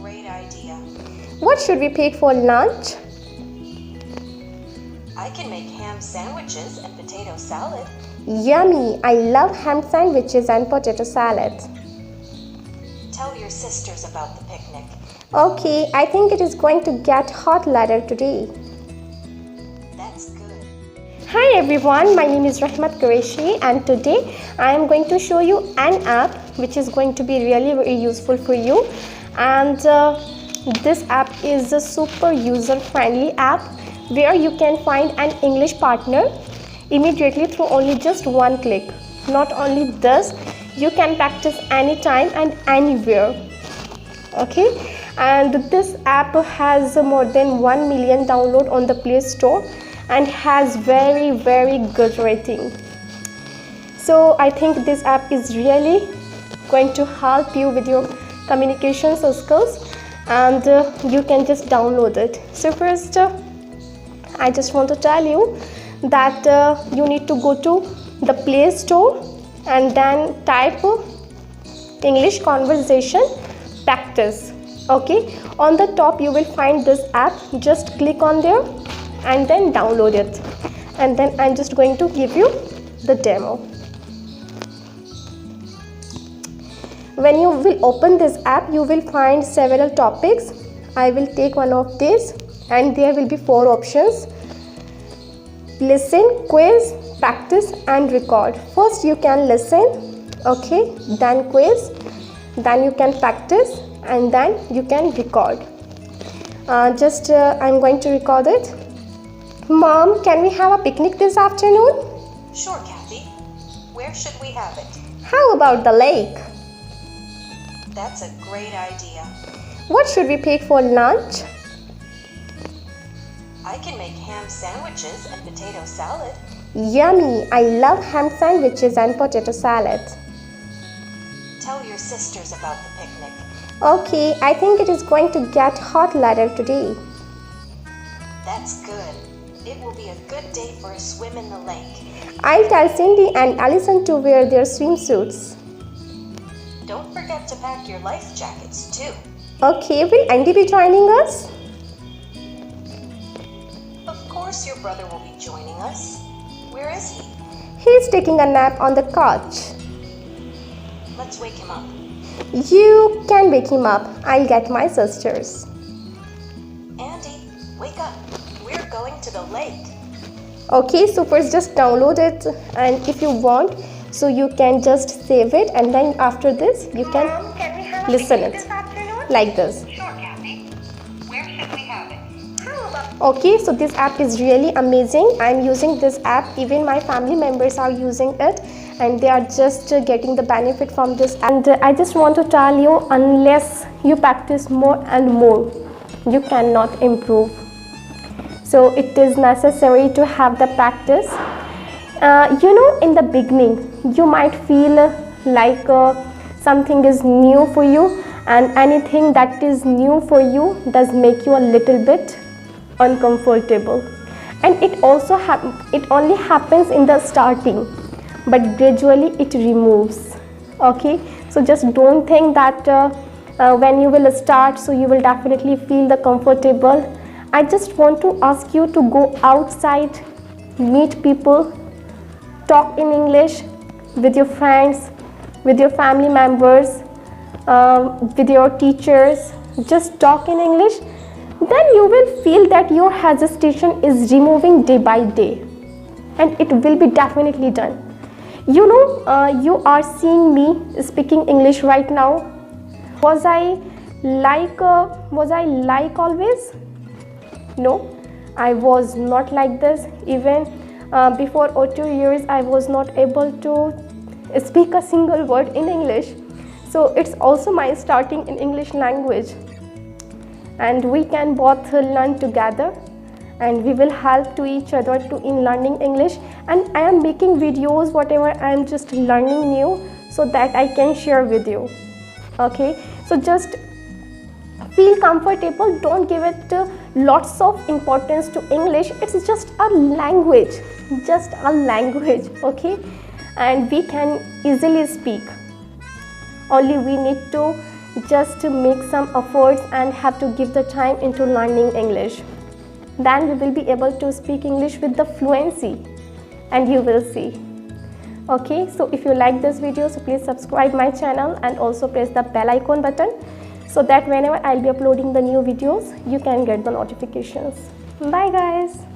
great idea. What should we pick for lunch? I can make ham sandwiches and potato salad. Yummy! I love ham sandwiches and potato salad. Tell your sisters about the picnic. Okay, I think it is going to get hot later today. That's good. Hi everyone, my name is Rahmat Qureshi and today I am going to show you an app which is going to be really very useful for you. And this app is a super user-friendly app where you can find an English partner immediately through only just one click. Not only this, you can practice anytime and anywhere. Okay, and this app has more than 1 million download on the Play Store and has very good rating. So I think this app is really going to help you with your communication skills, and you can just download it. So first I just want to tell you that you need to go to the Play Store and then type English conversation practice. Okay, on the top you will find this app. Just click on there and then download it, and then I'm just going to give you the demo. When you will open this app, you will find several topics. I will take one of these and there will be 4 options: listen, quiz, practice and record. First you can listen, okay, then quiz, then you can practice, and then you can record. I'm going to record it. Mom, can we have a picnic this afternoon? Sure, Kathy. Where should we have it? How about the lake? That's a great idea. What should we pick for lunch? I can make ham sandwiches and potato salad. Yummy! I love ham sandwiches and potato salad. Tell your sisters about the picnic. Okay, I think it is going to get hot later today. That's good. It will be a good day for a swim in the lake. I'll tell Cindy and Allison to wear their swimsuits. Don't forget to pack your life jackets too. Okay, will Andy be joining us? Of course your brother will be joining us. Where is he? He's taking a nap on the couch. Let's wake him up. You can wake him up. I'll get my sisters. Andy, wake up. We're going to the lake. Okay, so first just download it, and if you want, so you can just save it, and then after this you can listen it like this. Sure, Kathy. Where should we have it? Okay, so this app is really amazing. I'm using this app. Even my family members are using it and they are just getting the benefit from this. And I just want to tell you, unless you practice more and more, you cannot improve. So it is necessary to have the practice. In the beginning you might feel like something is new for you, and anything that is new for you does make you a little bit uncomfortable, and it only happens in the starting, but gradually it removes. Okay, so just don't think that when you will start, so you will definitely feel the comfortable. I just want to ask you to go outside, meet people, talk in English with your friends, with your family members, with your teachers. Just talk in English. Then you will feel that your hesitation is removing day by day, and it will be definitely done. You are seeing me speaking English right now. Was I like always? No, I was not like this. Even before 2 years, I was not able to speak a single word in English. So it's also my starting in English language, and we can both learn together, and we will help to each other in learning English. And I am making videos, whatever I am just learning new, so that I can share with you. Okay, so just feel comfortable. Don't give it lots of importance to English. It's just a language, okay, and we can easily speak. Only we need to just to make some efforts and have to give the time into learning English. Then we will be able to speak English with the fluency, and you will see. Okay, so if you like this video, so please subscribe my channel and also press the bell icon button so that whenever I'll be uploading the new videos, you can get the notifications. Bye guys.